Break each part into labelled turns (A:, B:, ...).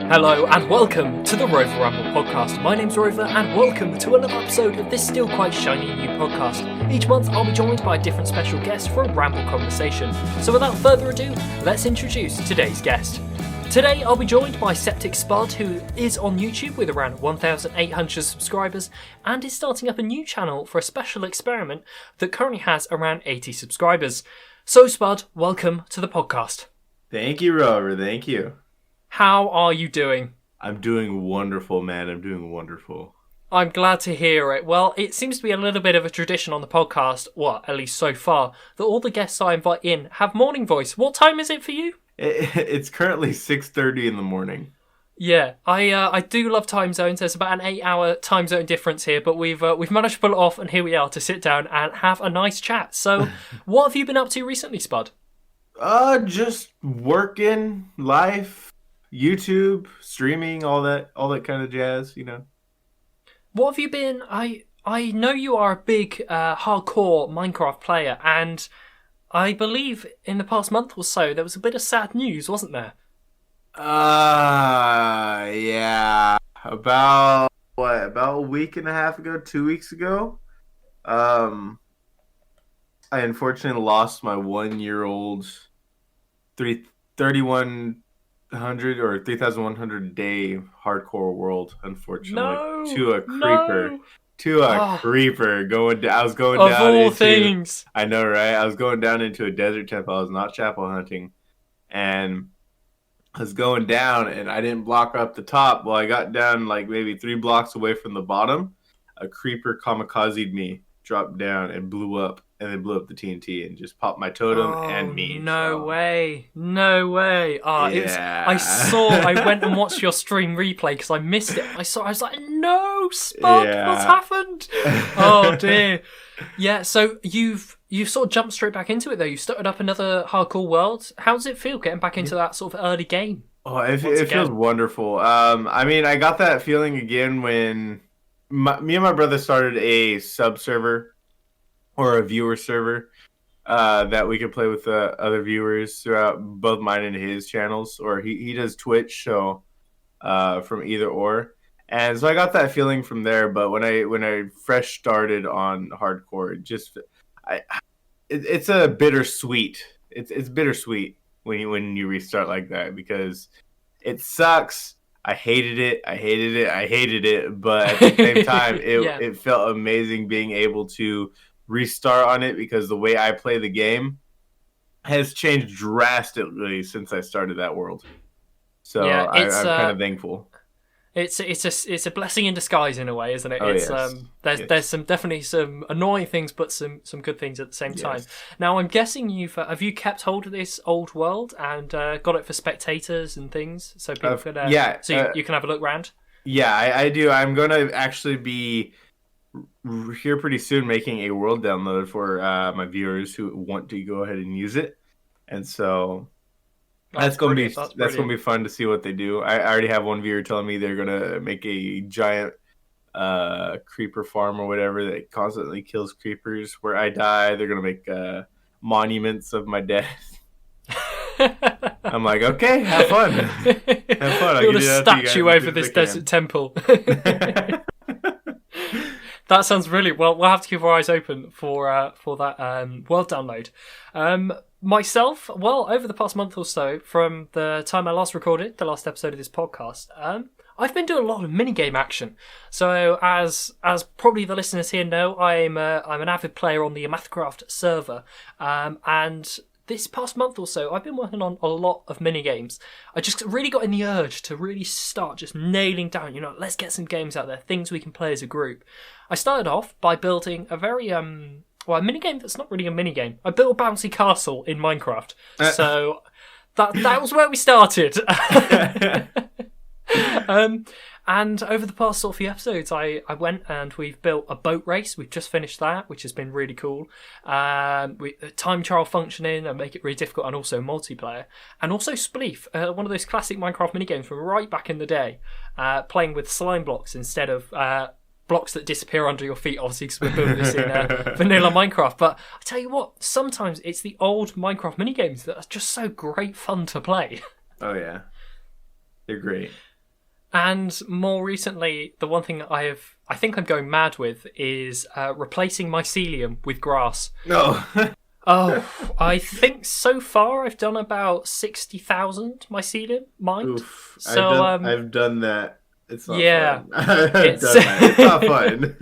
A: Hello and welcome to the Rover Ramble podcast. My name's Rover and welcome to another episode of this still quite shiny new podcast. Each month I'll be joined by a different special guest for a ramble conversation. So without further ado, let's introduce today's guest. Today I'll be joined by SepticSpud, who is on YouTube with around 1,800 subscribers and is starting up a new channel for a special experiment that currently has around 80 subscribers. So Spud, welcome to the podcast.
B: Thank you, Rover. Thank you.
A: How are you doing?
B: I'm doing wonderful, man. I'm doing wonderful.
A: I'm glad to hear it. Well, it seems to be a little bit of a tradition on the podcast, at least so far, that all the guests I invite in have morning voice. What time is it for you?
B: It's currently 6:30 in the morning.
A: Yeah, I do love time zones. There's about an 8-hour time zone difference here, but we've managed to pull it off, and here we are to sit down and have a nice chat. So, what have you been up to recently, Spud?
B: Just working, life, YouTube, streaming, all that kind of jazz, you know.
A: What have you been? I know you are a big hardcore Minecraft player, and I believe in the past month or so there was a bit of sad news, wasn't there?
B: Yeah. About a week and a half ago, 2 weeks ago, I unfortunately lost my 1-year-old 3,100 or 3,100 day hardcore world, unfortunately, to a creeper. Creeper going down. I was going
A: of
B: down
A: all
B: into
A: things.
B: I know, right? I was going down into a desert temple. I was not chapel hunting, and I was going down, and I didn't block up the top. Well, I got down like maybe 3 blocks away from the bottom. A creeper kamikazed me, dropped down, and blew up. And they blew up the TNT and just popped my totem and me.
A: No way. Oh,
B: yeah.
A: I went and watched your stream replay because I missed it. I was like, no, Spud, what's happened? Oh dear. Yeah, so you've sort of jumped straight back into it though. You started up another hardcore world. How does it feel getting back into that sort of early game?
B: Oh, it feels wonderful. I mean, I got that feeling again when me and my brother started a sub server. Or a viewer server that we could play with other viewers throughout both mine and his channels. Or he does Twitch, so from either or. And so I got that feeling from there. But when I fresh started on hardcore, it's a bittersweet. It's bittersweet when you restart like that because it sucks. I hated it. But at the same time, it felt amazing being able to restart on it because the way I play the game has changed drastically since I started that world. So yeah, I'm kind of thankful.
A: It's a blessing in disguise in a way, isn't it?
B: Oh,
A: it's
B: yes.
A: There's definitely some annoying things, but some good things at the same time. Now I'm guessing have you kept hold of this old world and got it for spectators and things, so people can you can have a look around.
B: Yeah, I do. I'm gonna actually be here pretty soon making a world download for my viewers who want to go ahead and use it, and so that's gonna be fun to see what they do. I already have one viewer telling me they're gonna make a giant creeper farm or whatever that constantly kills creepers where I die. They're gonna make monuments of my death. I'm like, okay, have fun. I'll
A: build a statue over this desert temple. That sounds brilliant. Well, we'll have to keep our eyes open for that world download. Myself, over the past month or so, from the time I last recorded the last episode of this podcast, I've been doing a lot of minigame action. So, as probably the listeners here know, I'm an avid player on the Amathcraft server, and this past month or so, I've been working on a lot of mini-games. I just really got in the urge to really start just nailing down, let's get some games out there, things we can play as a group. I started off by building a very, a mini-game that's not really a mini-game. I built a bouncy castle in Minecraft. So that was where we started. And over the past sort of few episodes, I went and we've built a boat race. We've just finished that, which has been really cool. Time trial functioning and make it really difficult, and also multiplayer. And also Spleef, one of those classic Minecraft minigames from right back in the day, playing with slime blocks instead of blocks that disappear under your feet, obviously, because we're building this in vanilla Minecraft. But I tell you what, sometimes it's the old Minecraft minigames that are just so great fun to play.
B: Oh, yeah. They're great.
A: And more recently, the one thing I think I'm going mad with is replacing mycelium with grass.
B: No.
A: Oh, I think so far I've done about 60,000 mycelium mined.
B: Oof.
A: So
B: I've done that. It's not
A: yeah,
B: fun. I've
A: it's
B: done that. It's not fun.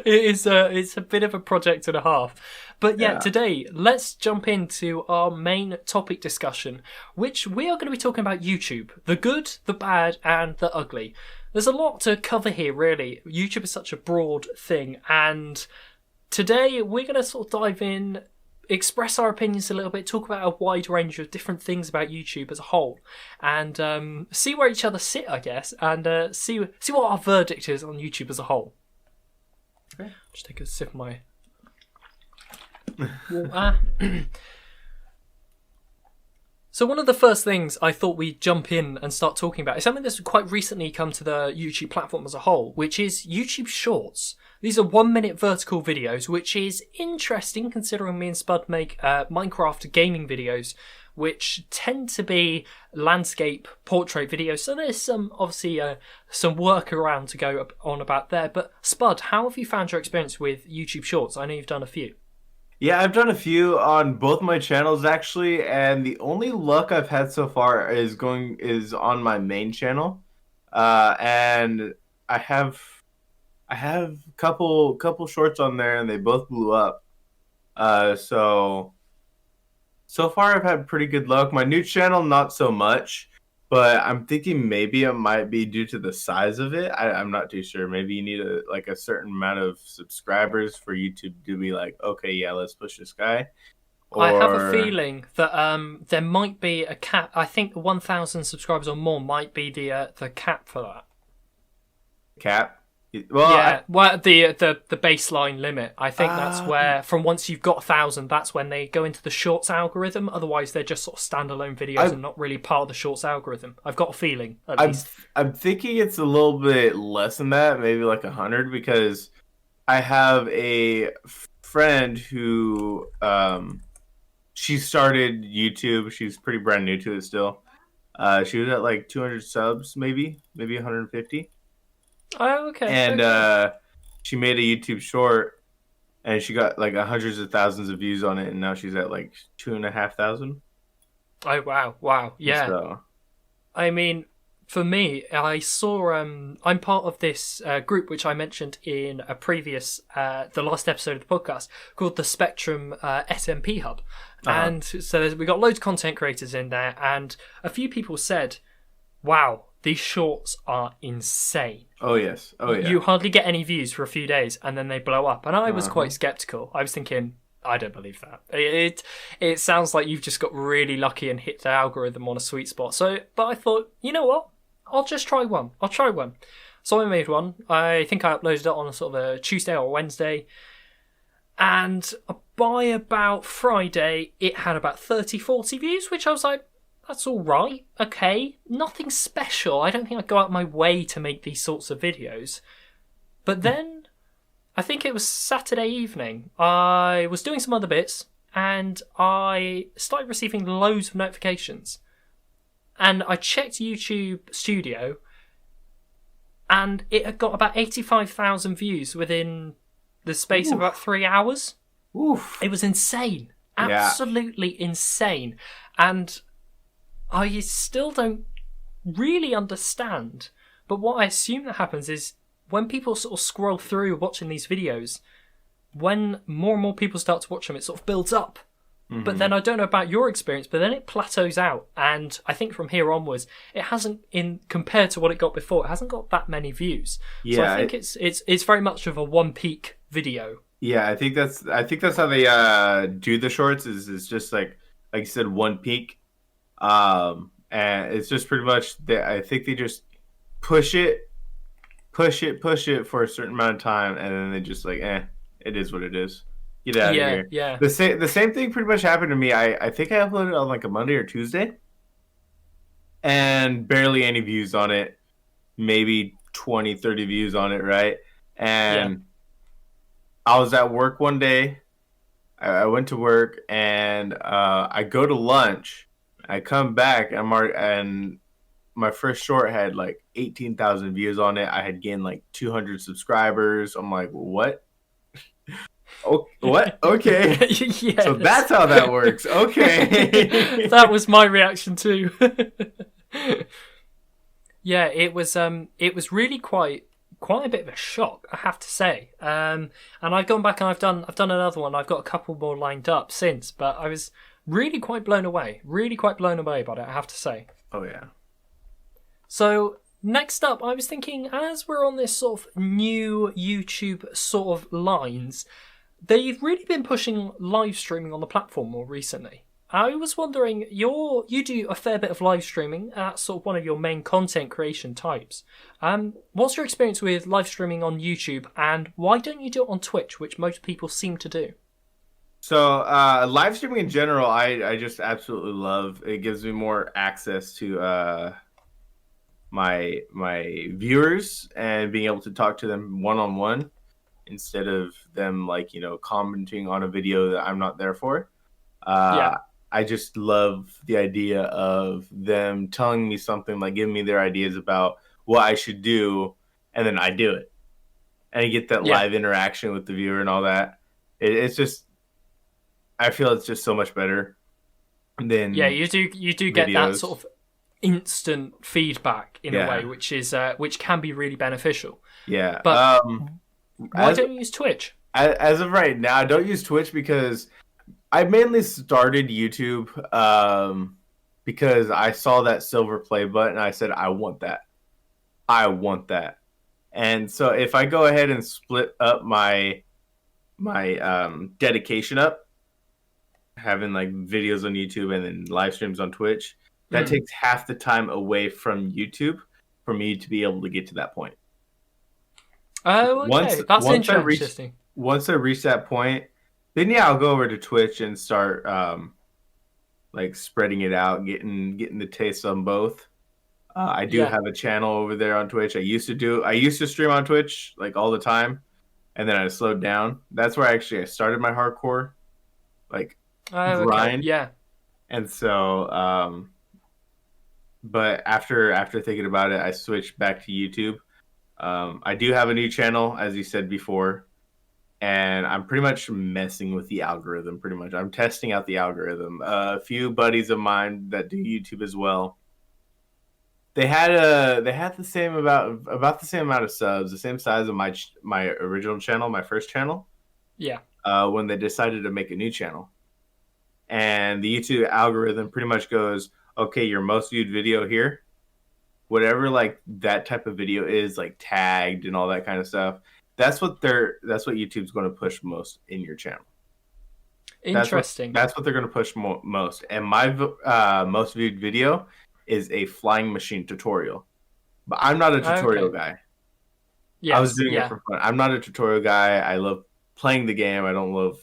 A: it's a bit of a project and a half. But yeah,
B: Yeah.
A: today let's jump into our main topic discussion, which we are going to be talking about YouTube, the good, the bad, and the ugly. There's a lot to cover here, really. YouTube is such a broad thing, and today we're going to sort of dive in, express our opinions a little bit, talk about a wide range of different things about YouTube as a whole, and see where each other sit, I guess, and see what our verdict is on YouTube as a whole.
B: Okay.
A: Just take a sip of my water. So one of the first things I thought we'd jump in and start talking about is something that's quite recently come to the YouTube platform as a whole, which is YouTube Shorts. These are 1 minute vertical videos, which is interesting considering me and Spud make Minecraft gaming videos, which tend to be landscape portrait videos. So there's some workaround to go on about there. But Spud, how have you found your experience with YouTube Shorts? I know you've done a few.
B: Yeah, I've done a few on both my channels actually, and the only luck I've had so far is on my main channel, and I have couple shorts on there, and they both blew up. So far I've had pretty good luck. My new channel, not so much, but I'm thinking maybe it might be due to the size of it. I'm not too sure. Maybe you need a certain amount of subscribers for YouTube to be like, okay, yeah, let's push this guy.
A: I have a feeling that there might be a cap. I think 1,000 subscribers or more might be the cap for that.
B: Cap? Well,
A: yeah, the baseline limit. I think that's where, from once you've got 1,000, that's when they go into the Shorts algorithm. Otherwise, they're just sort of standalone videos and not really part of the Shorts algorithm. I've got a feeling, at least.
B: I'm thinking it's a little bit less than that, maybe like 100, because I have a friend who she started YouTube. She's pretty brand new to it still. She was at like 200 subs, maybe 150.
A: Oh, okay.
B: And she made a YouTube short, and she got like hundreds of thousands of views on it, and now she's at like 2,500.
A: Oh wow, yeah.
B: So,
A: I mean, for me, I saw. I'm part of this group which I mentioned in a previous, the last episode of the podcast, called the Spectrum SMP Hub, and so we got loads of content creators in there, and a few people said, "Wow, these shorts are insane."
B: Oh yes. Oh yeah.
A: You hardly get any views for a few days, and then they blow up. And I was quite skeptical. I was thinking, I don't believe that. It sounds like you've just got really lucky and hit the algorithm on a sweet spot. So, but I thought, you know what? I'll just try one. So I made one. I think I uploaded it on a sort of a Tuesday or Wednesday. And by about Friday, it had about 30, 40 views, which I was like, that's all right. Okay, nothing special. I don't think I'd go out my way to make these sorts of videos. But then, I think it was Saturday evening, I was doing some other bits, and I started receiving loads of notifications. And I checked YouTube Studio, and it had got about 85,000 views within the space of about 3 hours.
B: Oof.
A: It was insane. Absolutely insane. And I still don't really understand, but what I assume that happens is when people sort of scroll through watching these videos, when more and more people start to watch them, it sort of builds up. Mm-hmm. But then I don't know about your experience, but then it plateaus out, and I think from here onwards, it hasn't, compared to what it got before, it hasn't got that many views. Yeah, so I think it's very much of a one peak video.
B: Yeah, I think that's how they do the shorts. Is just like you said, one peak. And it's just pretty much I think they just push it for a certain amount of time, and then they just like, it is what it is. Get out of here.
A: Yeah.
B: The same thing pretty much happened to me. I think I uploaded on like a Monday or Tuesday, and barely any views on it. Maybe 20, 30 views on it, right? And I was at work one day. I went to work, and I go to lunch. I come back, and my first short had like 18,000 views on it. I had gained like 200 subscribers. I'm like, what? Oh, what? Okay.
A: Yes.
B: So that's how that works. Okay.
A: That was my reaction too. Yeah, it was really quite a bit of a shock, I have to say. And I've gone back and I've done another one. I've got a couple more lined up since, but I was really quite blown away by it, I have to say.
B: Oh yeah.
A: So next up, I was thinking, as we're on this sort of new YouTube sort of lines, they've really been pushing live streaming on the platform more recently. I was wondering, you do a fair bit of live streaming. That's sort of one of your main content creation types. What's your experience with live streaming on YouTube, and why don't you do it on Twitch, which most people seem to do?
B: So live streaming in general, I just absolutely love. It gives me more access to my viewers and being able to talk to them one-on-one instead of them commenting on a video that I'm not there for. Yeah. I just love the idea of them telling me something, like giving me their ideas about what I should do, and then I do it. And I get that live interaction with the viewer and all that. It's just, I feel it's just so much better than
A: you do get
B: videos.
A: that sort of instant feedback in a way, which can be really beneficial.
B: Yeah.
A: But why don't you use Twitch?
B: As of right now, I don't use Twitch because I mainly started YouTube because I saw that silver play button and I said, I want that. And so if I go ahead and split up my dedication up, having like videos on YouTube and then live streams on Twitch, that takes half the time away from YouTube for me to be able to get to that point.
A: Oh, okay. That's interesting.
B: Once I reach that point, then I'll go over to Twitch and start spreading it out, getting the taste on both. I do have a channel over there on Twitch. I used to stream on Twitch like all the time, and then I slowed down. That's where I started my hardcore grind.
A: Okay. Yeah.
B: And so but after thinking about it, I switched back to YouTube. I do have a new channel, as you said before. And I'm pretty much messing with the algorithm. Pretty much, I'm testing out the algorithm. A few buddies of mine that do YouTube as well. They had the same about the same amount of subs, the same size of my original channel, my first channel.
A: Yeah.
B: When they decided to make a new channel, and the YouTube algorithm pretty much goes, okay, your most viewed video here, whatever that type of video is tagged and all that kind of stuff. That's what YouTube's going to push most in your channel.
A: Interesting.
B: That's what they're going to push most. And my most viewed video is a flying machine tutorial. But I'm not a tutorial guy. Yes, I was doing it for fun. I'm not a tutorial guy. I love playing the game. I don't love,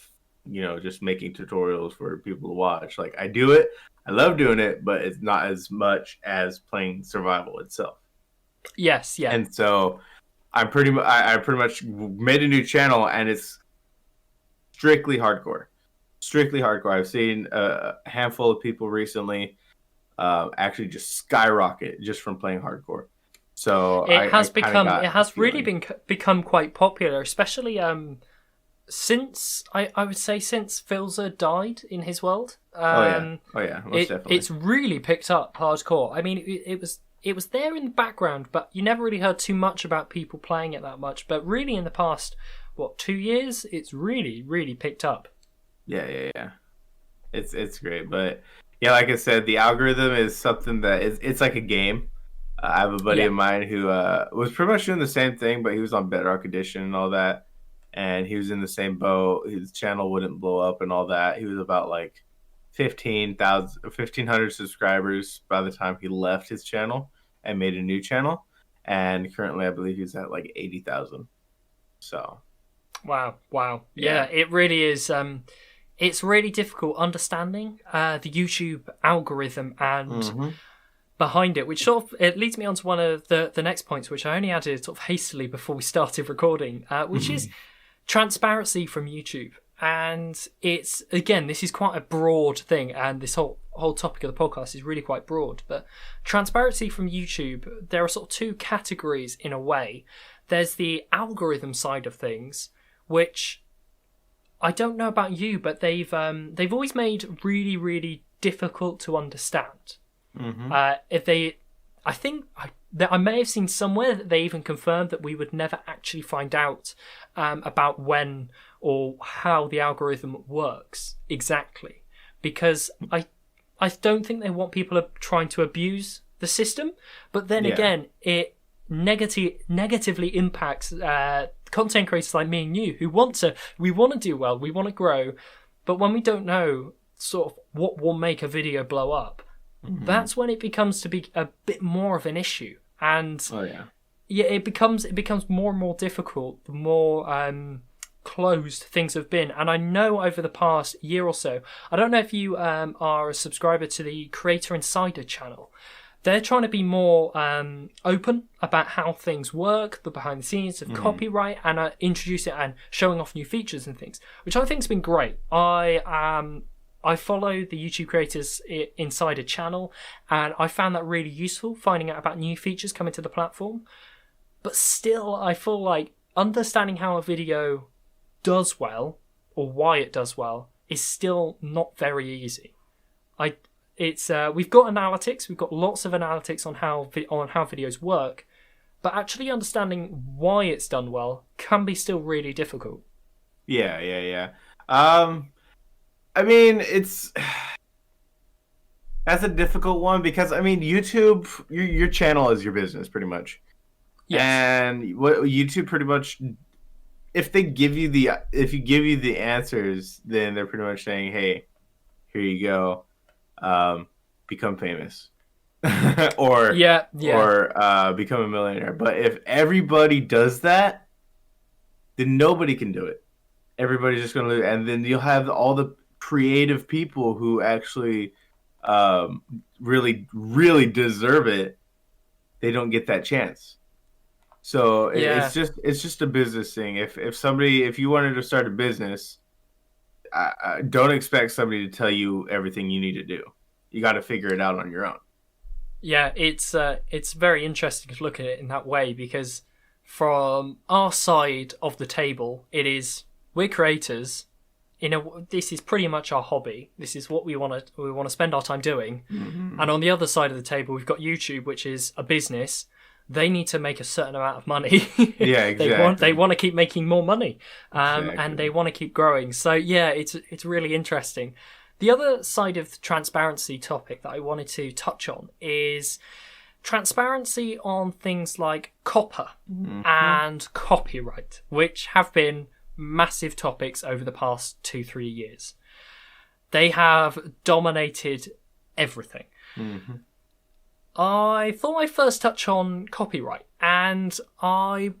B: just making tutorials for people to watch. I do it. I love doing it, but it's not as much as playing survival itself.
A: Yes, yeah.
B: And so I pretty much made a new channel, and it's strictly hardcore. I've seen a handful of people recently actually just skyrocket just from playing hardcore. So
A: it has really become quite popular, especially since I would say since Filza died in his world.
B: Most definitely.
A: It's really picked up hardcore. I mean, it was there in the background, but you never really heard too much about people playing it that much. But really, in the past, 2 years, it's really, really picked up.
B: Yeah. It's great, but like I said, the algorithm is something that it's like a game. I have a buddy of mine who was pretty much doing the same thing, but he was on Bedrock Edition and all that, and he was in the same boat. His channel wouldn't blow up and all that. He was about 1,500 subscribers by the time he left his channel and made a new channel, and currently I believe he's at 80,000. So
A: wow. Yeah, it really is. It's really difficult understanding the YouTube algorithm and behind it, which sort of it leads me on to one of the next points, which I only added sort of hastily before we started recording, which is transparency from YouTube. And it's, again, this is quite a broad thing, and this whole topic of the podcast is really quite broad. But transparency from YouTube, there are sort of two categories in a way. There's the algorithm side of things, which I don't know about you, but they've always made really, really difficult to understand. I may have seen somewhere that they even confirmed that we would never actually find out about when or how the algorithm works exactly, because I don't think they want people trying to abuse the system. But then again, it negatively impacts content creators like me and you who want to do well, we want to grow, but when we don't know sort of what will make a video blow up, that's when it becomes to be a bit more of an issue. And it becomes more and more difficult the more closed things have been. And I know over the past year or so, I don't know if you are a subscriber to the Creator Insider channel. They're trying to be more open about how things work, the behind the scenes of copyright, and introduce it and showing off new features and things, which I think has been great. I follow the YouTube Creators Insider channel, and I found that really useful, finding out about new features coming to the platform. But still, I feel like understanding how a video does well, or why it does well, is still not very easy. We've got analytics, we've got lots of analytics on how videos work, but actually understanding why it's done well can be still really difficult.
B: Yeah. I mean, that's a difficult one because, I mean, YouTube, your channel is your business pretty much. Yes. And what YouTube pretty much, if you give you the answers, then they're pretty much saying, hey, here you go, become famous. or become a millionaire. But if everybody does that, then nobody can do it. Everybody's just going to lose. And then you'll have all the creative people who actually really, really deserve it. They don't get that chance. So it's just a business thing. If you wanted to start a business, don't expect somebody to tell you everything you need to do. You got to figure it out on your own.
A: Yeah, it's very interesting to look at it in that way, because from our side of the table, we're creators. This is pretty much our hobby. This is what we want to spend our time doing. Mm-hmm. And on the other side of the table, we've got YouTube, which is a business. They need to make a certain amount of money.
B: Yeah, exactly.
A: They want to keep making more money,
B: exactly.
A: And they want to keep growing. So yeah, it's really interesting. The other side of the transparency topic that I wanted to touch on is transparency on things like copper and copyright, which have been massive topics over the past 2-3 years. They have dominated everything. Mm-hmm. I thought I'd first touch on copyright, and I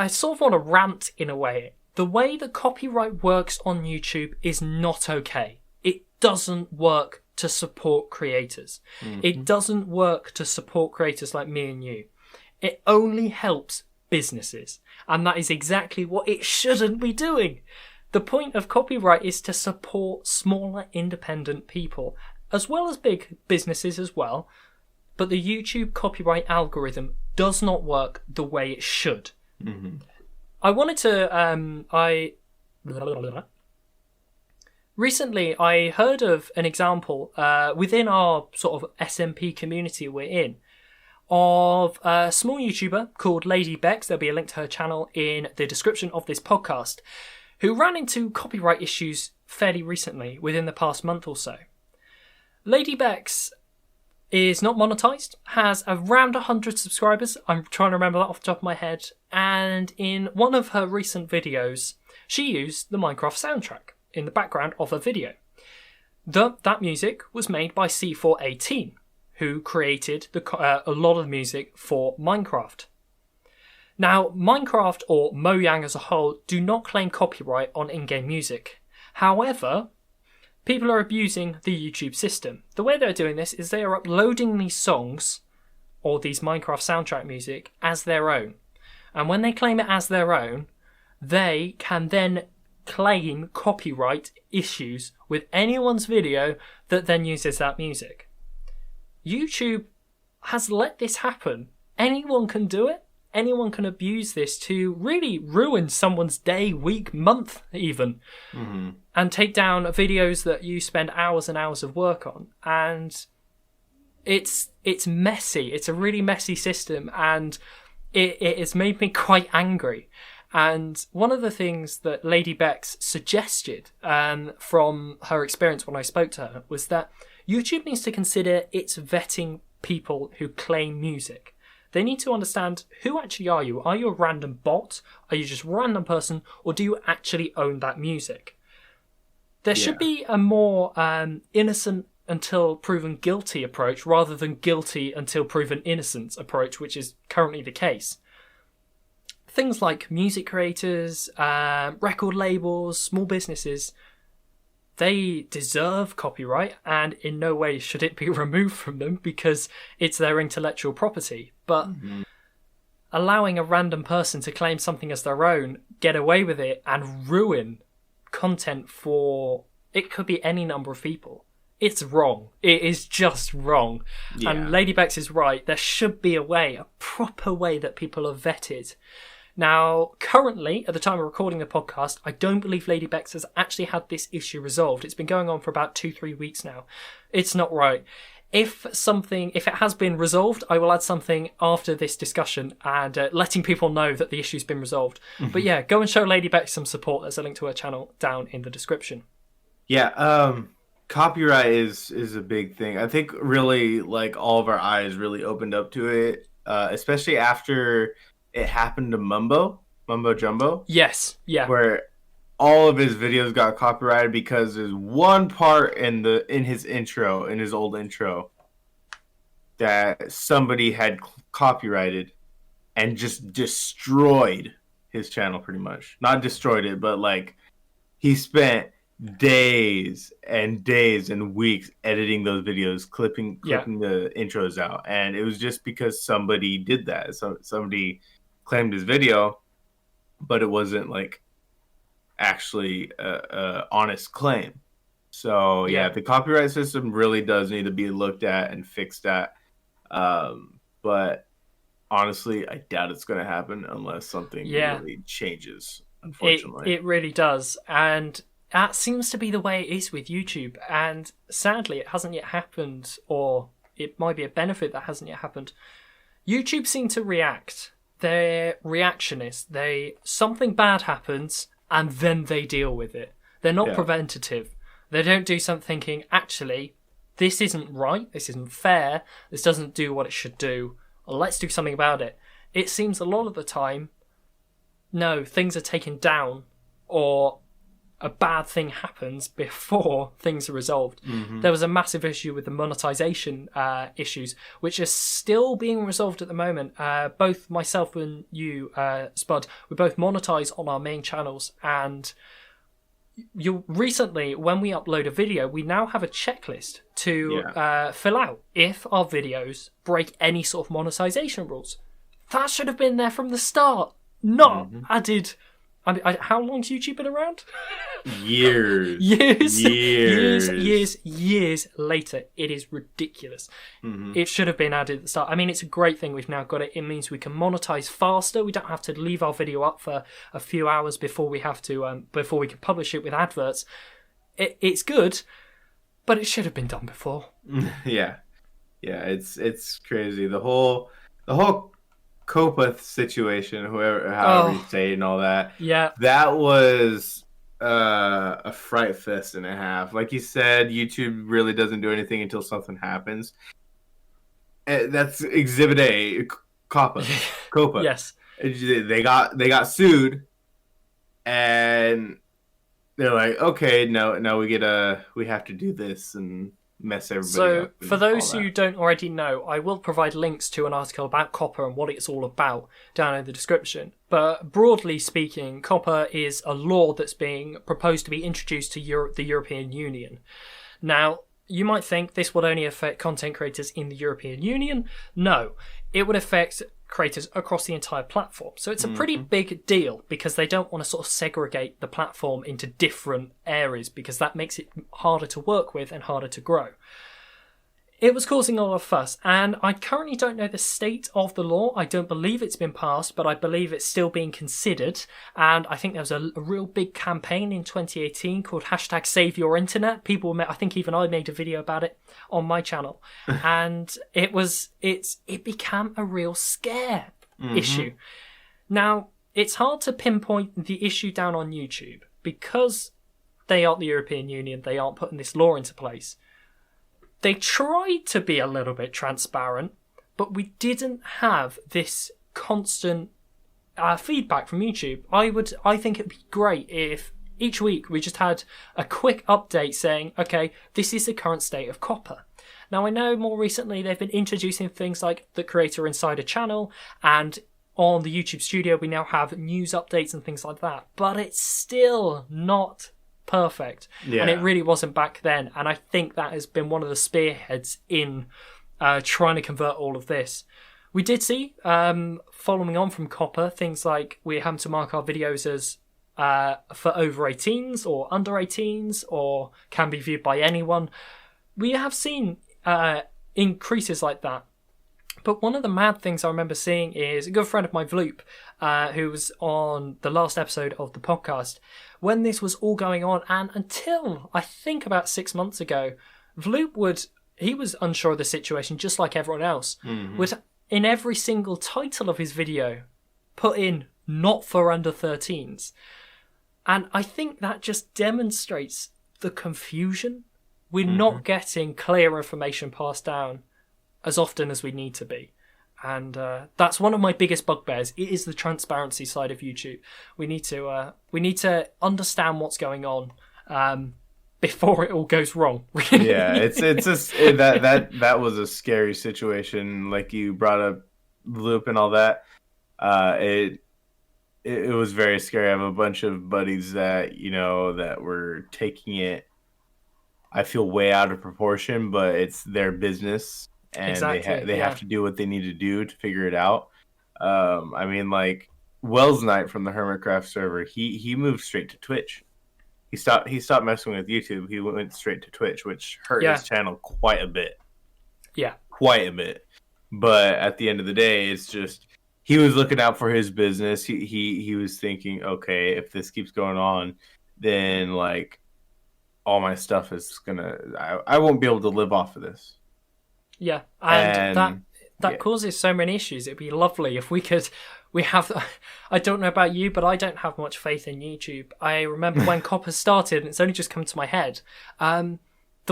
A: sort of want to rant in a way. The way that copyright works on YouTube is not okay. It doesn't work to support creators. Mm-hmm. It doesn't work to support creators like me and you. It only helps businesses, and that is exactly what it shouldn't be doing. The point of copyright is to support smaller independent people, as well as big businesses as well, but the YouTube copyright algorithm does not work the way it should. Mm-hmm. Recently I heard of an example within our sort of SMP community we're in, of a small YouTuber called Lady Bex. There'll be a link to her channel in the description of this podcast, who ran into copyright issues fairly recently, within the past month or so. Lady Bex is not monetized, has around 100 subscribers. I'm trying to remember that off the top of my head. And in one of her recent videos, she used the Minecraft soundtrack in the background of her video. That music was made by C418, who created a lot of the music for Minecraft. Now, Minecraft, or Mojang as a whole, do not claim copyright on in-game music. However, people are abusing the YouTube system. The way they're doing this is they are uploading these songs, or these Minecraft soundtrack music, as their own. And when they claim it as their own, they can then claim copyright issues with anyone's video that then uses that music. YouTube has let this happen. Anyone can do it. Anyone can abuse this to really ruin someone's day, week, month even, and take down videos that you spend hours and hours of work on. And it's messy. It's a really messy system, and it has made me quite angry. And one of the things that Lady Bex suggested from her experience when I spoke to her was that YouTube needs to consider its vetting people who claim music. They need to understand, who actually are you? Are you a random bot? Are you just a random person? Or do you actually own that music? There should be a more innocent until proven guilty approach rather than guilty until proven innocent approach, which is currently the case. Things like music creators, record labels, small businesses, they deserve copyright, and in no way should it be removed from them because it's their intellectual property. But allowing a random person to claim something as their own, get away with it, and ruin content for, it could be any number of people, it's wrong. It is just wrong. Yeah. And Lady Bex is right. There should be a way, a proper way that people are vetted. Now, currently, at the time of recording the podcast, I don't believe Lady Bex has actually had this issue resolved. It's been going on for about 2-3 weeks now. It's not right. If it has been resolved, I will add something after this discussion and letting people know that the issue's been resolved. But yeah, go and show Lady Bex some support. There's a link to her channel down in the description.
B: Yeah, copyright is a big thing. I think really, like, all of our eyes really opened up to it, especially after it happened to Mumbo Jumbo.
A: Yes, yeah.
B: Where all of his videos got copyrighted because there's one part in his old intro, that somebody had copyrighted and just destroyed his channel pretty much. Not destroyed it, but like he spent days and days and weeks editing those videos, clipping the intros out, and it was just because somebody did that. So somebody claimed his video, but it wasn't like actually a honest claim. So yeah, the copyright system really does need to be looked at and fixed at. But honestly, I doubt it's going to happen unless something really changes. Unfortunately,
A: it really does, and that seems to be the way it is with YouTube. And sadly, it hasn't yet happened, or it might be a benefit that hasn't yet happened. YouTube seem to react. They're reactionists. Something bad happens, and then they deal with it. They're not preventative. They don't do something thinking, actually, this isn't right, this isn't fair, this doesn't do what it should do, let's do something about it. It seems a lot of the time, no, things are taken down, or a bad thing happens before things are resolved. There was a massive issue with the monetization issues, which are still being resolved at the moment. Both myself and you, Spud, we both monetize on our main channels, and recently, when we upload a video, we now have a checklist to fill out if our videos break any sort of monetization rules. That should have been there from the start, not added. How long's YouTube been around?
B: Years
A: later. It is ridiculous. It should have been added at the start. I mean, it's a great thing we've now got it. It means we can monetize faster. We don't have to leave our video up for a few hours before we have to before we can publish it with adverts. It's good, but it should have been done before.
B: Yeah, it's crazy. The whole Copa situation, however you say it and all that. Yeah, that was a fright fest and a half. Like you said, YouTube really doesn't do anything until something happens. That's Exhibit A, Copa.
A: Yes,
B: they got sued, and they're like, okay, no, we have to do this and mess everybody up.
A: So, for those who don't already know, I will provide links to an article about copper and what it's all about down in the description. But broadly speaking, copper is a law that's being proposed to be introduced to the European Union. Now, you might think this would only affect content creators in the European Union. No, it would affect creators across the entire platform. So it's a pretty big deal because they don't want to sort of segregate the platform into different areas because that makes it harder to work with and harder to grow. It was causing a lot of fuss, and I currently don't know the state of the law. I don't believe it's been passed, but I believe it's still being considered. And I think there was a real big campaign in 2018 called #SaveYourInternet. People, I think even I made a video about it on my channel, and it became a real scare issue. Now, it's hard to pinpoint the issue down on YouTube because they aren't the European Union. They aren't putting this law into place. They tried to be a little bit transparent, but we didn't have this constant feedback from YouTube. I think it'd be great if each week we just had a quick update saying, okay, this is the current state of copper. Now, I know more recently they've been introducing things like the Creator Insider channel, and on the YouTube Studio we now have news updates and things like that, but it's still not perfect. And it really wasn't back then, and I think that has been one of the spearheads in trying to convert all of this. We did see, following on from copper, things like we're having to mark our videos as for over 18s or under 18s or can be viewed by anyone. We have seen increases like that. But one of the mad things I remember seeing is a good friend of mine, Vloop, who was on the last episode of the podcast, when this was all going on, and until I think about 6 months ago, Vloop he was unsure of the situation just like everyone else, would in every single title of his video put in not for under 13s. And I think that just demonstrates the confusion. We're not getting clear information passed down as often as we need to be. And that's one of my biggest bugbears. It is the transparency side of YouTube. We need to understand what's going on before it all goes wrong.
B: Yeah, it's just that was a scary situation. Like you brought up Loop and all that. It was very scary. I have a bunch of buddies that that were taking it, I feel, way out of proportion, but it's their business. And they have to do what they need to do to figure it out. I mean, like Wells Knight from the Hermitcraft server, he moved straight to Twitch. He stopped messing with YouTube. He went straight to Twitch, which hurt his channel quite a bit. Yeah, quite a bit. But at the end of the day, it's just he was looking out for his business. He was thinking, okay, if this keeps going on, then like all my stuff is I won't be able to live off of this.
A: Yeah, and that causes so many issues. It'd be lovely if we have. I don't know about you, but I don't have much faith in YouTube. I remember when Copper started, and it's only just come to my head. The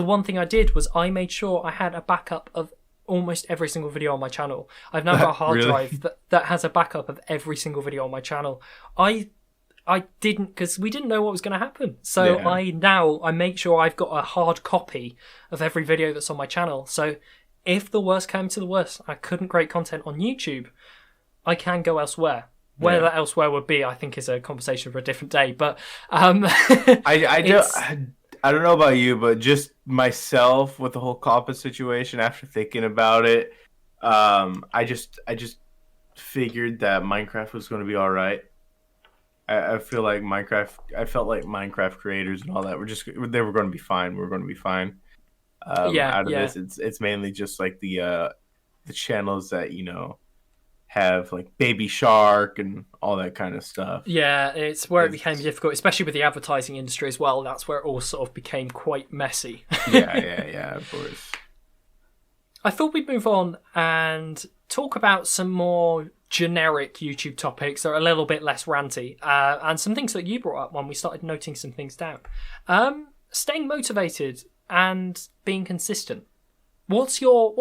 A: one thing I did was I made sure I had a backup of almost every single video on my channel. I've now got a hard drive that has a backup of every single video on my channel. I didn't, because we didn't know what was going to happen. So I make sure I've got a hard copy of every video that's on my channel. So if the worst came to the worst, I couldn't create content on YouTube, I can go elsewhere. Where that elsewhere would be, I think, is a conversation for a different day. But
B: I don't know about you, but just myself with the whole COPPA situation, after thinking about it, I just figured that Minecraft was going to be all right. I feel like I felt like Minecraft creators and all that they were going to be fine. We were going to be fine. Out of this, it's mainly just like the channels that have like Baby Shark and all that kind of stuff.
A: Yeah, it's where it became difficult, especially with the advertising industry as well. That's where it all sort of became quite messy.
B: yeah, of course.
A: I thought we'd move on and talk about some more generic YouTube topics that are a little bit less ranty, and some things that you brought up when we started noting some things down. Staying motivated and being consistent. What's your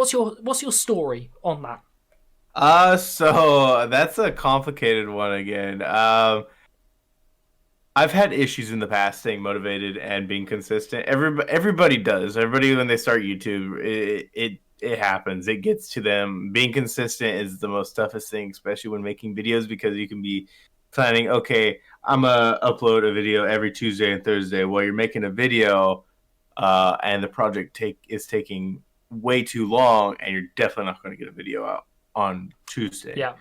A: story on that?
B: So that's a complicated one again. I've had issues in the past staying motivated and being consistent. Everybody does. Everybody, when they start YouTube, it happens. It gets to them. Being consistent is the most toughest thing, especially when making videos, because you can be planning, okay, I'm gonna upload a video every Tuesday and Thursday. Well, you're making a video, and the project is taking way too long, and you're definitely not going to get a video out. on Tuesday.
A: Yeah.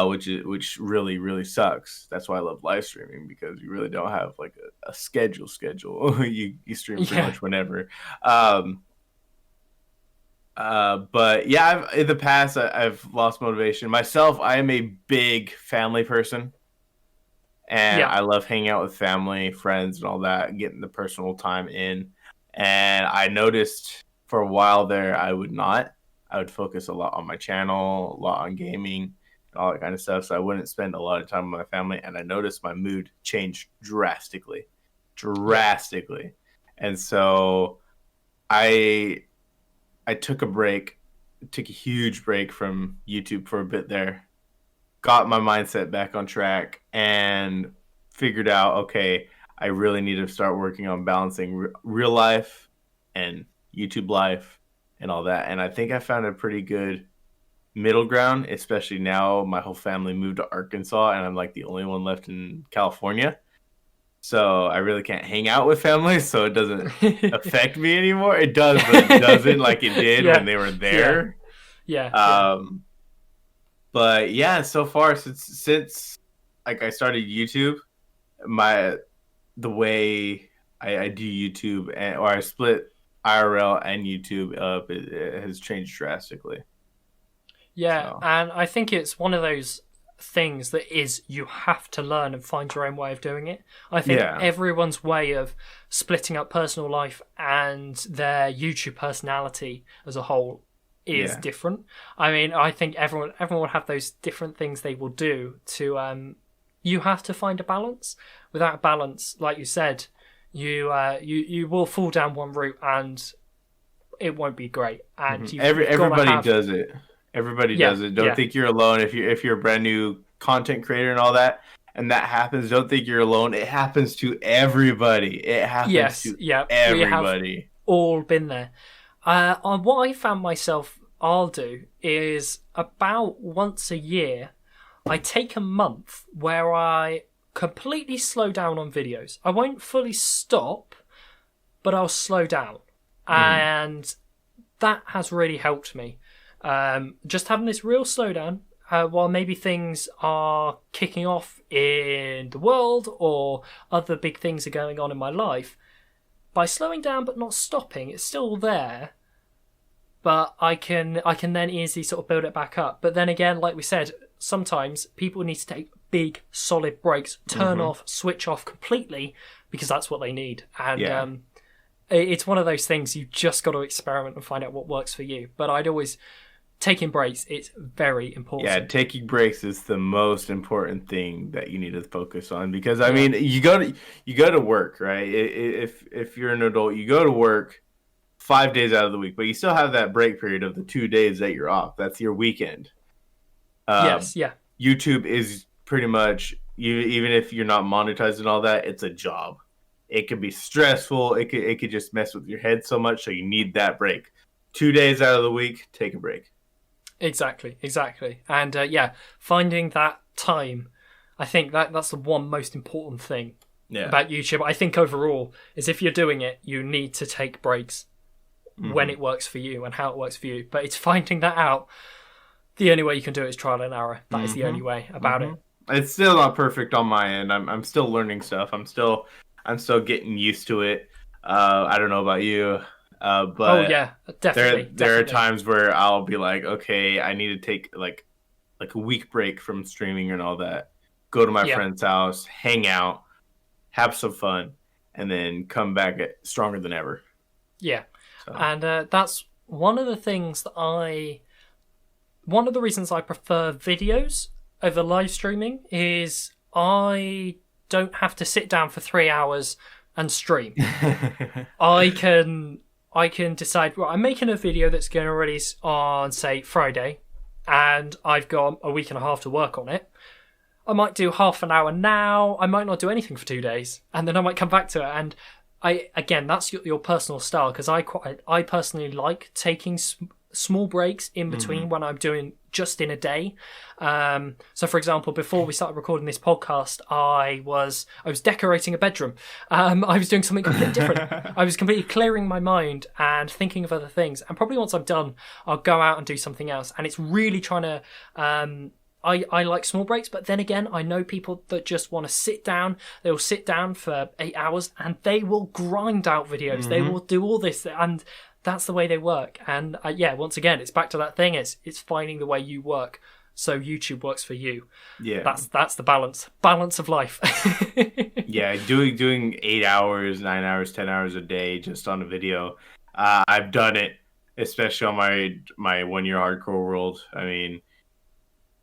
B: Which really really sucks. That's why I love live streaming, because you really don't have like a schedule. You stream pretty much whenever. But yeah, in the past I've lost motivation myself. I am a big family person, and I love hanging out with family, friends, and all that, getting the personal time in. And I noticed for a while there I would focus a lot on my channel, a lot on gaming, all that kind of stuff. So I wouldn't spend a lot of time with my family, and I noticed my mood changed drastically. And so I took took a huge break from YouTube for a bit there, got my mindset back on track, and figured out, okay, I really need to start working on balancing real life and YouTube life and all that. And I think I found a pretty good middle ground, especially now my whole family moved to Arkansas and I'm like the only one left in California. So I really can't hang out with family, so it doesn't affect me anymore. It does, but it doesn't like it did when they were there. But yeah, so far since like I started YouTube, the way I do YouTube, or I split IRL and YouTube up, it has changed drastically.
A: Yeah, so. And I think it's one of those things that is, you have to learn and find your own way of doing it. I think everyone's way of splitting up personal life and their YouTube personality as a whole is different. I mean, I think everyone will have those different things they will do to you have to find a balance. Without a balance, like you said, you will fall down one route and it won't be great. And
B: everybody does it. Everybody does it. Don't think you're alone. If you're a brand new content creator and all that, and that happens, don't think you're alone. It happens to everybody. It happens to everybody.
A: We have all been there. What I found myself I'll do is about once a year, I take a month where I completely slow down on videos. I won't fully stop, but I'll slow down. And that has really helped me. Just having this real slowdown while maybe things are kicking off in the world or other big things are going on in my life. By slowing down but not stopping, it's still there, but I can then easily sort of build it back up. But then again, like we said, sometimes people need to take big solid breaks, turn off, switch off completely, because that's what they need. And it's one of those things, you just got to experiment and find out what works for you. But I'd always... Taking breaks, it's very important. Yeah,
B: taking breaks is the most important thing that you need to focus on, because I mean, you go to work, right? If you're an adult, you go to work 5 days out of the week, but you still have that break period of the 2 days that you're off. That's your weekend. YouTube is pretty much, even if you're not monetized and all that, it's a job. It could be stressful. It could just mess with your head so much, so you need that break. 2 days out of the week, take a break.
A: Exactly. And finding that time, I think that's the one most important thing about YouTube. I think overall is if you're doing it, you need to take breaks when it works for you and how it works for you. But it's finding that out. The only way you can do it is trial and error. That is the only way about it.
B: It's still not perfect on my end. I'm still learning stuff. I'm still getting used to it. I don't know about you. But
A: definitely.
B: There are times where I'll be like, okay, I need to take like a week break from streaming and all that. Go to my friend's house, hang out, have some fun, and then come back stronger than ever.
A: Yeah, so. And that's one of the things one of the reasons I prefer videos over live streaming is I don't have to sit down for 3 hours and stream. I can decide, well, I'm making a video that's going to release on, say, Friday, and I've got a week and a half to work on it. I might do half an hour now. I might not do anything for 2 days, and then I might come back to it. And again, that's your personal style, because I personally like taking small breaks in between when I'm doing just in a day. So for example, before we started recording this podcast, I was decorating a bedroom. I was doing something completely different. I was completely clearing my mind and thinking of other things. And probably once I'm done, I'll go out and do something else. And it's really trying to I like small breaks, but then again, I know people that just want to sit down. They will sit down for 8 hours and they will grind out videos. They will do all this, and that's the way they work. And once again, it's back to that thing. It's finding the way you work, so YouTube works for you. Yeah, that's the balance of life.
B: Yeah, doing 8 hours, 9 hours, 10 hours a day just on a video. I've done it, especially on my 1 year hardcore world. I mean,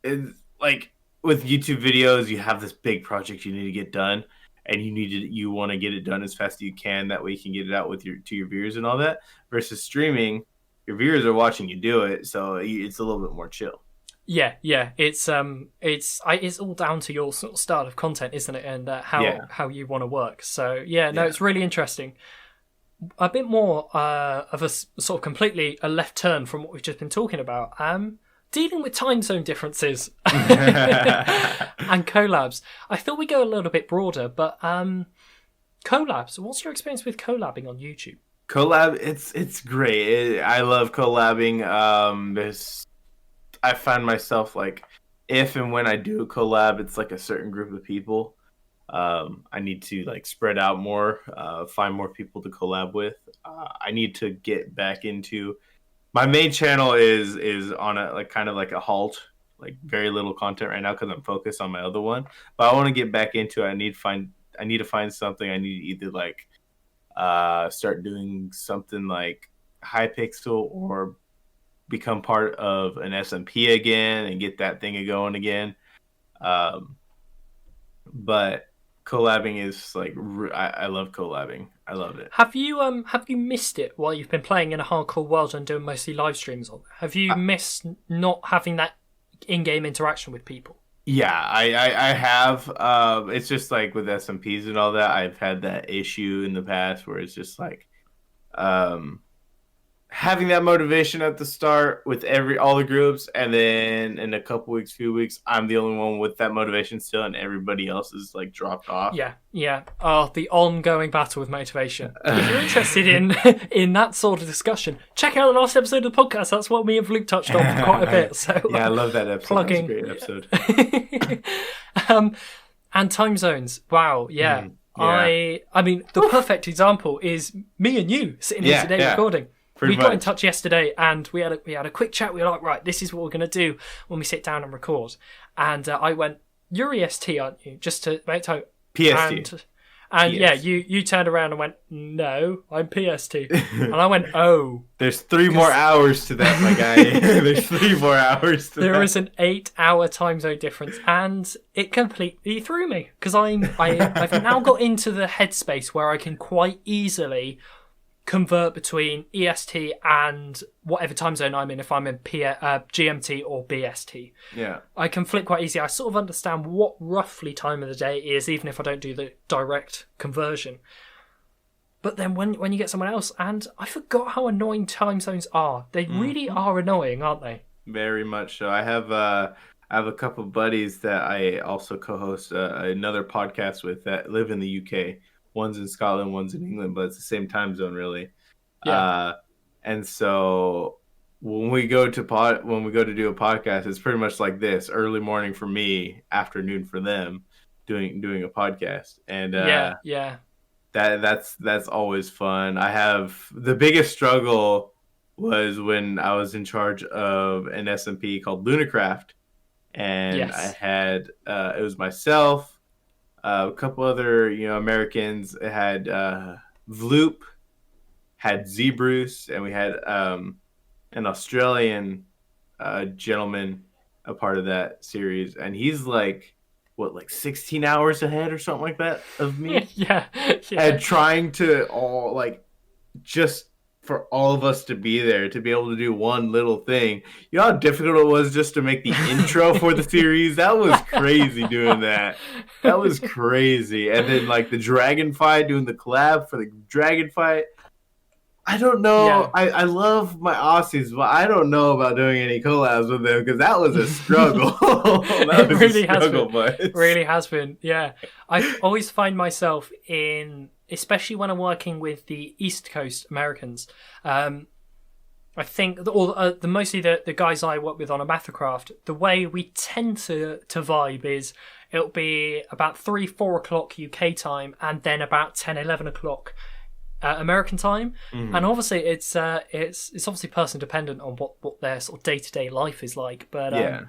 B: it's like with YouTube videos, you have this big project you need to get done, and you want to get it done as fast as you can. That way, you can get it out to your viewers and all that. Versus streaming, your viewers are watching you do it, so it's a little bit more chill.
A: Yeah, it's all down to your sort of style of content, isn't it? And how you want to work. So it's really interesting. A bit more of a sort of completely a left turn from what we've just been talking about. Dealing with time zone differences and collabs. I thought we'd go a little bit broader, but collabs. What's your experience with collabing on YouTube?
B: Collab, it's great. I love collabing. I find myself like, if and when I do a collab, it's like a certain group of people. I need to like spread out more, find more people to collab with. I need to get back into. My main channel is on a like kind of like a halt, like very little content right now because I'm focused on my other one. But I want to get back into it. I need to find something. I need to either like start doing something like Hypixel or become part of an SMP again and get that thing going again. But collabing is like I love collabing. I love it.
A: Have you missed it while you've been playing in a hardcore world and doing mostly live streams on? Have you missed not having that in-game interaction with people?
B: Yeah, I have. It's just like with SMPs and all that. I've had that issue in the past where it's just like having that motivation at the start with all the groups, and then in a few weeks, I'm the only one with that motivation still, and everybody else is like dropped off.
A: Yeah. Oh, the ongoing battle with motivation. If you're interested in that sort of discussion, check out the last episode of the podcast. That's what me and Luke touched on for quite a bit. So
B: yeah, I love that episode. Plugging. That's a great
A: episode. And time zones. Wow. Yeah. I mean, the perfect example is me and you sitting here today recording. We got in touch yesterday and we had a quick chat. We were like, right, this is what we're going to do when we sit down and record. And I went, you're EST, aren't you? Just to make time.
B: PST.
A: And yeah, you turned around and went, no, I'm PST. And I went, oh.
B: There's 3 more hours to that, my guy. There's 3 more hours to that.
A: There is an 8-hour time zone difference, and it completely threw me. Because I've now got into the headspace where I can quite easily convert between EST and whatever time zone I'm in, if I'm in GMT or BST.
B: Yeah.
A: I can flip quite easy. I sort of understand what roughly time of the day is, even if I don't do the direct conversion. But then when you get someone else, and I forgot how annoying time zones are. They really are annoying, aren't they?
B: Very much so. I have a couple of buddies that I also co-host another podcast with that live in the UK. One's in Scotland, one's in England, but it's the same time zone, really. Yeah. And so when we go to do a podcast, it's pretty much like this: early morning for me, afternoon for them, doing a podcast. And that's always fun. I have the biggest struggle was when I was in charge of an SMP called Lunacraft, and I had it was myself. A couple other, Americans. It had Vloop, had Zebruce, and we had an Australian gentleman a part of that series. And he's like 16 hours ahead or something like that of me.
A: Yeah.
B: And trying to just for all of us to be there, to be able to do one little thing. You know how difficult it was just to make the intro for the series? That was crazy doing that. That was crazy. And then the dragon fight, doing the collab for the dragon fight. I don't know.
A: Yeah.
B: I love my Aussies, but I don't know about doing any collabs with them because that was a struggle. That
A: It
B: was a
A: really has
B: struggle,
A: been.
B: but
A: Really has been. Yeah. I always find myself in, especially when I'm working with the East Coast Americans. I think mostly the guys I work with on a Mathacraft, the way we tend to vibe is it'll be about 3-4 o'clock UK time and then about 10-11 o'clock American time. And obviously it's obviously person dependent on what their sort of day-to-day life is like, but
B: yeah.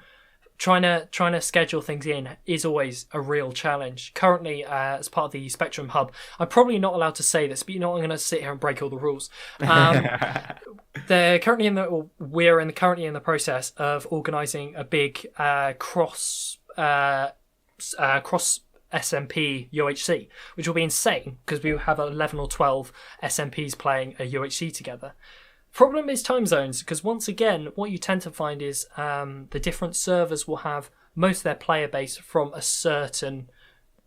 A: trying to schedule things in is always a real challenge. Currently, as part of the Spectrum Hub, I'm probably not allowed to say this, but I'm going to sit here and break all the rules. We're currently in the process of organising a big cross SMP UHC, which will be insane because we will have 11 or 12 SMPs playing a UHC together. Problem is time zones, because once again, what you tend to find is the different servers will have most of their player base from a certain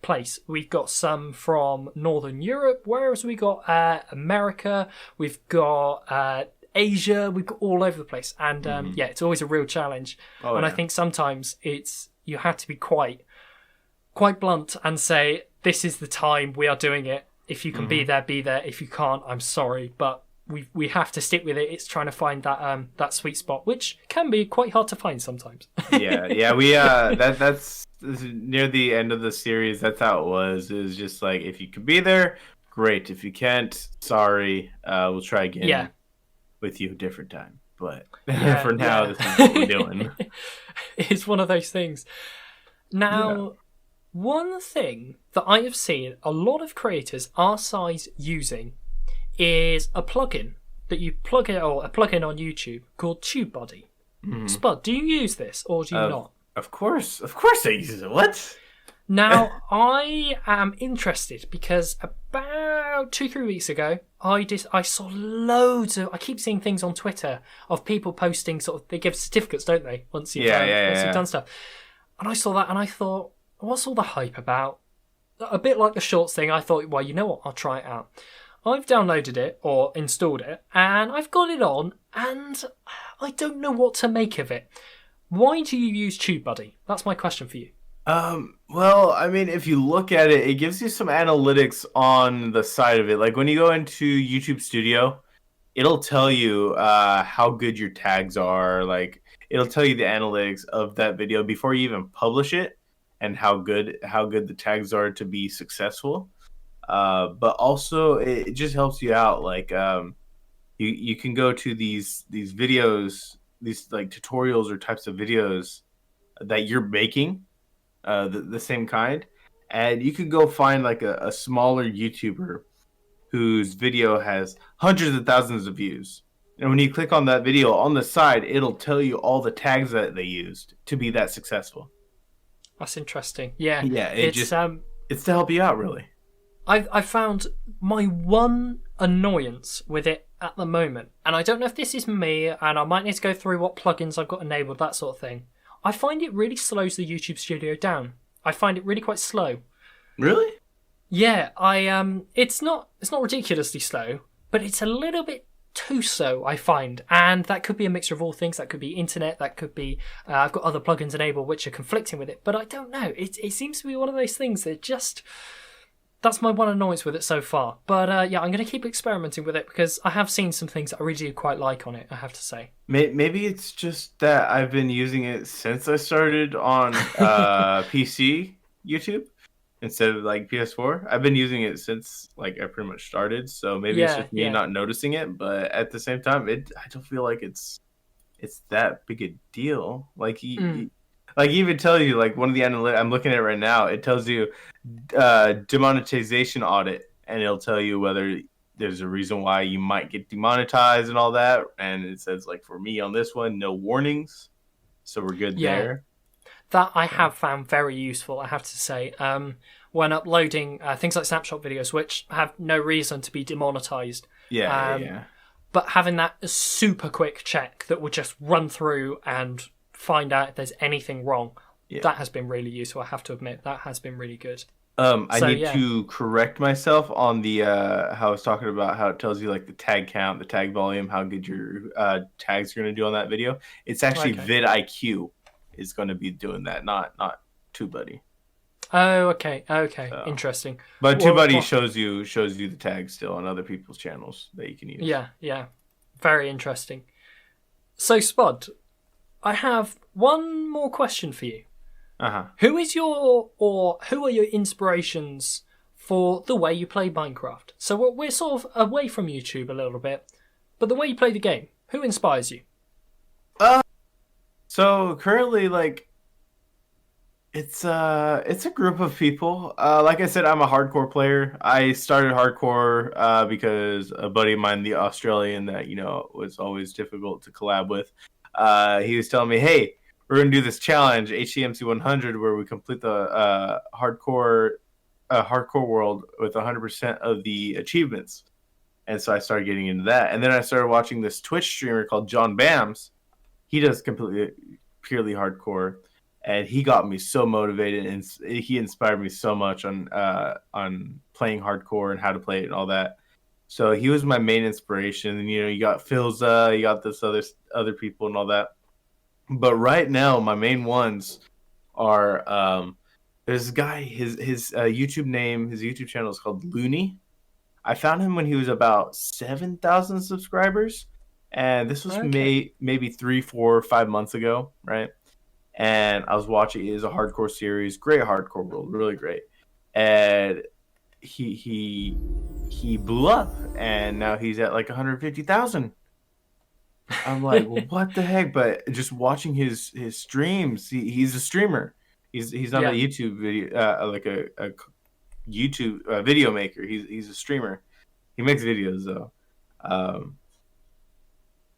A: place. We've got some from Northern Europe, whereas we got America, we've got Asia, we've got all over the place. And it's always a real challenge. I think sometimes you have to be quite blunt and say, this is the time we are doing it. If you can be there, be there. If you can't, I'm sorry, but we have to stick with it. It's trying to find that sweet spot, which can be quite hard to find sometimes.
B: We that's near the end of the series. That's how it was. It was just like, if you can be there, great. If you can't, sorry. We'll try again with you a different time. But for now, this is what we're doing.
A: It's one of those things. Now, one thing that I have seen a lot of creators our size using is a plugin that you plug in, or a plugin on YouTube called TubeBuddy. Spud, do you use this or do you not?
B: Of course I use it. What?
A: Now, I am interested because about 2-3 weeks ago, I saw loads of. I keep seeing things on Twitter of people posting they give certificates, don't they? Once you've done stuff, and I saw that and I thought, what's all the hype about? A bit like the shorts thing. I thought, well, you know what? I'll try it out. I've downloaded it or installed it, and I've got it on, and I don't know what to make of it. Why do you use TubeBuddy? That's my question for you.
B: Well, I mean, if you look at it, it gives you some analytics on the side of it. Like when you go into YouTube Studio, it'll tell you how good your tags are. Like it'll tell you the analytics of that video before you even publish it, and how good the tags are to be successful. But also it just helps you out. Like you can go to these videos, these like tutorials or types of videos that you're making, the same kind, and you can go find like a smaller YouTuber whose video has hundreds of thousands of views. And when you click on that video on the side, it'll tell you all the tags that they used to be that successful.
A: That's interesting. Yeah.
B: It's to help you out, really.
A: I found my one annoyance with it at the moment, and I don't know if this is me, and I might need to go through what plugins I've got enabled, that sort of thing. I find it really slows the YouTube Studio down. I find it really quite slow.
B: Really?
A: Yeah, it's not ridiculously slow, but it's a little bit too slow, I find, and that could be a mixture of all things. That could be internet, that could be I've got other plugins enabled which are conflicting with it, but I don't know. It seems to be one of those things that just. That's my one annoyance with it so far. But I'm going to keep experimenting with it because I have seen some things that I really do quite like on it, I have to say.
B: Maybe it's just that I've been using it since I started on PC YouTube instead of like PS4. I've been using it since like I pretty much started. So maybe it's just me not noticing it. But at the same time, I don't feel like it's that big a deal. Like like even tell you, like one of the analytics I'm looking at right now, it tells you demonetization audit, and it'll tell you whether there's a reason why you might get demonetized and all that. And it says like for me on this one, no warnings, so we're good there.
A: That I have found very useful, I have to say. When uploading things like snapshot videos, which have no reason to be demonetized. But having that super quick check that will just run through and find out if there's anything wrong. That has been really useful, I have to admit. That has been really good.
B: I
A: So
B: need
A: yeah,
B: to correct myself on the how I was talking about how it tells you like the tag count, the tag volume, how good your tags are going to do on that video. It's actually
A: okay.
B: vidIQ is going to be doing that, not TubeBuddy.
A: Oh, okay, okay,
B: So,
A: interesting.
B: but
A: Well,
B: TubeBuddy
A: well,
B: shows you the tags still on other people's channels that you can use.
A: yeah, yeah, very interesting. So Spud, I have one more question for you.
B: Uh huh.
A: Who are your inspirations for the way you play Minecraft? So we're sort of away from YouTube a little bit, but the way you play the game, who inspires you?
B: So currently, like it's a group of people. Like I said, I'm a hardcore player. I started hardcore because a buddy of mine, the Australian that was always difficult to collab with, he was telling me, "Hey, we're gonna do this challenge, HCMC 100, where we complete the hardcore world with 100% of the achievements." And so I started getting into that, and then I started watching this Twitch streamer called John Bams. He does completely purely hardcore, and he got me so motivated, and he inspired me so much on playing hardcore and how to play it and all that. So he was my main inspiration. And you got Philza, you got this other people and all that. But right now, my main ones are there's this guy. His YouTube channel is called Looney. I found him when he was about 7,000 subscribers, and this was
A: Okay.
B: maybe 3, 4, 5 months ago, right? And I was watching. It is a hardcore series, great hardcore world, really great. And he blew up, and now he's at like 150,000. I'm like, well, what the heck? But just watching his streams, he's a streamer. He's not a
A: Yeah.
B: YouTube video like a YouTube video maker. He's a streamer. He makes videos though. Um,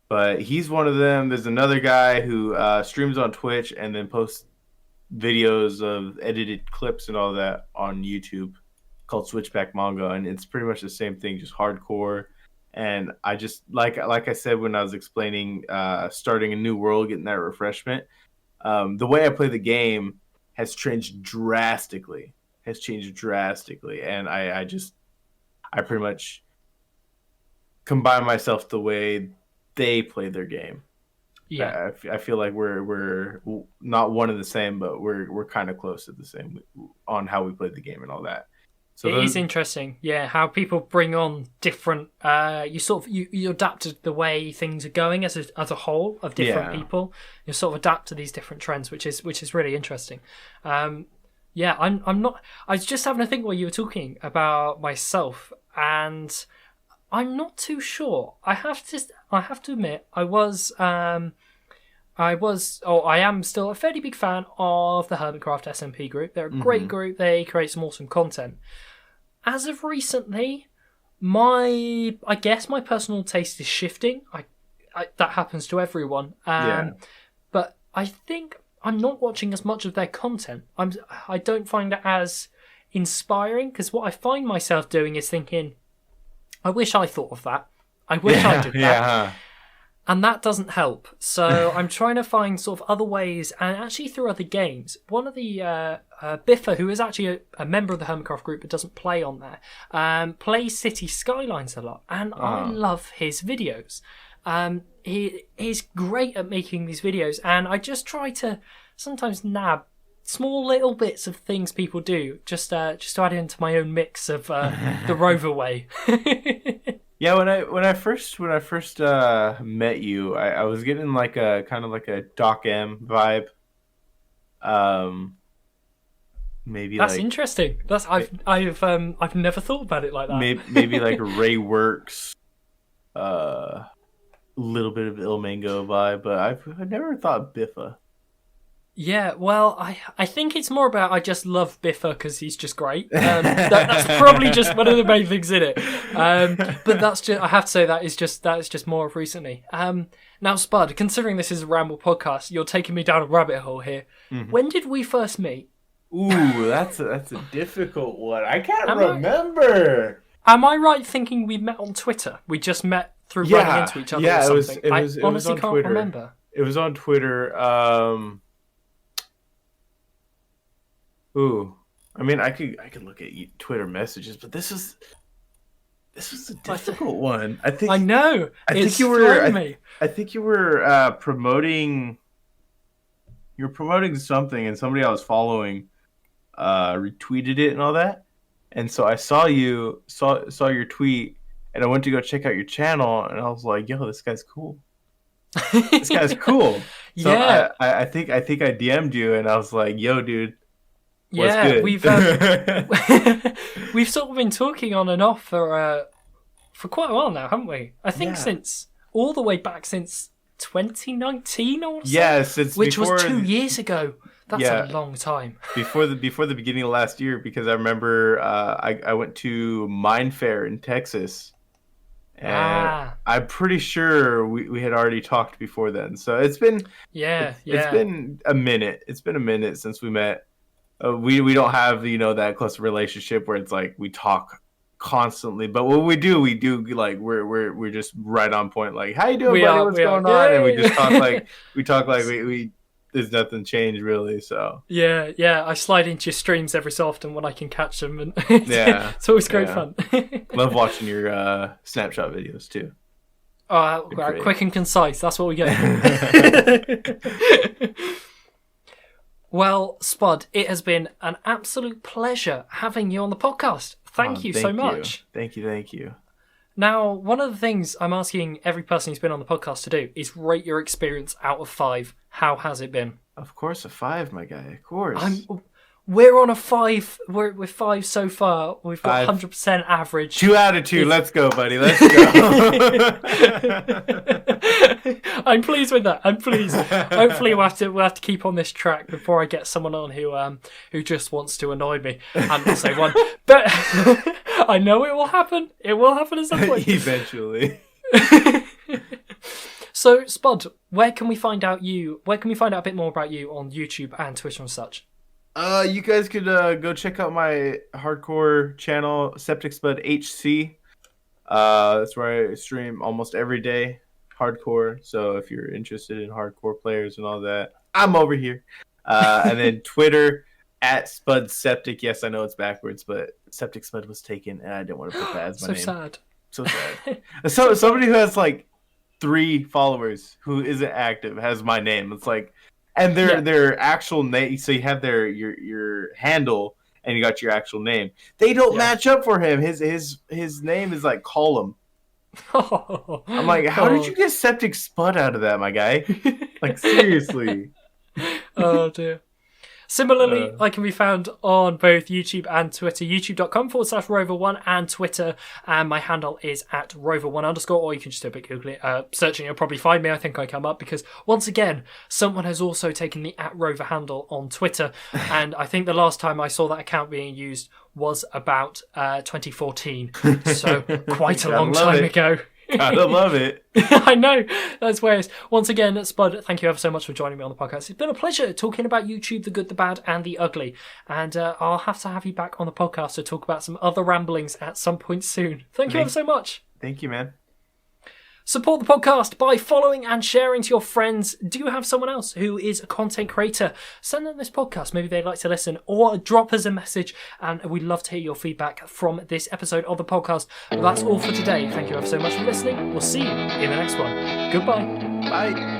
B: but he's one of them. There's another guy who streams on Twitch and then posts videos of edited clips and all that on YouTube called Switchback Manga, and it's pretty much the same thing, just hardcore. And I just like I said when I was explaining starting a new world, getting that refreshment. The way I play the game has changed drastically. And I pretty much combine myself the way they play their game.
A: Yeah.
B: I feel like we're not one and the same, but we're kind of close to the same on how we play the game and all that. So
A: It is
B: those,
A: interesting, yeah, how people bring on different. You sort of you adapt to the way things are going as a whole of different
B: yeah,
A: people. You sort of adapt to these different trends, which is really interesting. Yeah, I'm not. I was just having a think while you were talking about myself, and I'm not too sure. I have to admit, I am still a fairly big fan of the Hermitcraft SMP group. They're a great
B: hmm
A: group. They create some awesome content. As of recently, I guess my personal taste is shifting. That happens to everyone.
B: yeah,
A: But I think I'm not watching as much of their content. I don't find it as inspiring because what I find myself doing is thinking, I wish I thought of that. I wish I
B: yeah,
A: did that.
B: yeah.
A: And that doesn't help. So I'm trying to find sort of other ways, and actually through other games. One of the Biffa, who is actually a member of the Hermitcraft group but doesn't play on there, plays City Skylines a lot, and I
B: Uh,
A: love his videos. He is great at making these videos, and I just try to sometimes nab small little bits of things people do, just to add into my own mix of the Rover way.
B: yeah. When I first met you, I was getting like a kind of like a Doc M vibe. Um, maybe
A: That's
B: like
A: interesting. I've never thought about it like that.
B: maybe like Ray Works, a little bit of Il Mango vibe, but I've never thought Biffa.
A: Yeah, well, I think it's more about I just love Biffa because he's just great. That's probably just one of the main things in it. But that's just I have to say that is just more of recently. Now Spud, considering this is a Ramble podcast, you're taking me down a rabbit hole here.
B: Mhm.
A: When did we first meet?
B: Ooh, that's a difficult one. I can't
A: Am I
B: remember.
A: am I right thinking we met on Twitter? We just met through running into each other or
B: Yeah,
A: something.
B: it
A: I
B: was
A: honestly
B: on
A: can't
B: Twitter.
A: remember.
B: It was on Twitter. Ooh, I mean, I could look at Twitter messages, but this is a difficult one.
A: I know.
B: It's
A: you were. Me.
B: I think you were promoting. You were promoting something, and somebody I was following retweeted it and all that. And so I saw your tweet, and I went to go check out your channel, and I was like, "Yo, this guy's cool. This guy's cool." So
A: yeah.
B: I think I DM'd you, and I was like, "Yo, dude."
A: Yeah,
B: good?
A: we've we've sort of been talking on and off for quite a while now, haven't we? I think since all the way back since 2019 or so.
B: Yeah,
A: which was 2 years ago. That's a long time.
B: before the beginning of last year, because I remember I went to Mine Fair in Texas, and I'm pretty sure we had already talked before then. So it's been it's been a minute. It's been a minute since we met. We don't have that close relationship where it's like we talk constantly, but what we do like we're just right on point. Like, how you doing, buddy? What's going on? And we just talk like we there's nothing changed really. So
A: I slide into your streams every so often when I can catch them, and it's always great fun.
B: Love watching your snapshot videos too.
A: Quick and concise. That's what we get. Well, Spud, it has been an absolute pleasure having you on the podcast. Thank you so much.
B: Thank you.
A: Now, one of the things I'm asking every person who's been on the podcast to do is rate your experience out of 5. How has it been?
B: Of course, a 5, my guy. Of course.
A: We're on a 5. We're 5 so far. We've got 100% average.
B: 2 out of 2. Let's go, buddy. Let's go.
A: I'm pleased with that. I'm pleased. Hopefully, we'll have to keep on this track before I get someone on who just wants to annoy me and say one. But I know it will happen. It will happen at some point.
B: Eventually.
A: So, Spud, where can we find out a bit more about you on YouTube and Twitter and such?
B: You guys could go check out my hardcore channel, SepticSpud HC. That's where I stream almost every day, hardcore. So if you're interested in hardcore players and all that, I'm over here. And then Twitter @SpudSeptic. Yes, I know it's backwards, but SepticSpud was taken, and I didn't want to put that as my name. So sad. So somebody who has like 3 followers who isn't active has my name. It's like. And their actual name, so you have your handle, and you got your actual name. They don't match up for him. His name is like Column. I'm like, how did you get SepticSpud out of that, my guy? Like, seriously.
A: Oh dear. Similarly, I can be found on both YouTube and Twitter, youtube.com/Rover1 and Twitter, and my handle is @Rover1_, or you can just do a bit Google it. Searching, you'll probably find me. I think I come up because, once again, someone has also taken the @Rover handle on Twitter, and I think the last time I saw that account being used was about 2014, so quite a long time ago.
B: Gotta love it.
A: I know. That's weird. Once again, Spud, thank you ever so much for joining me on the podcast. It's been a pleasure talking about YouTube, the good, the bad, and the ugly. And I'll have to have you back on the podcast to talk about some other ramblings at some point soon. Thank you ever so much.
B: Thank you, man.
A: Support the podcast by following and sharing to your friends. Do you have someone else who is a content creator? Send them this podcast. Maybe they'd like to listen, or drop us a message, and we'd love to hear your feedback from this episode of the podcast. That's all for today. Thank you ever so much for listening. We'll see you in the next one. Goodbye.
B: Bye.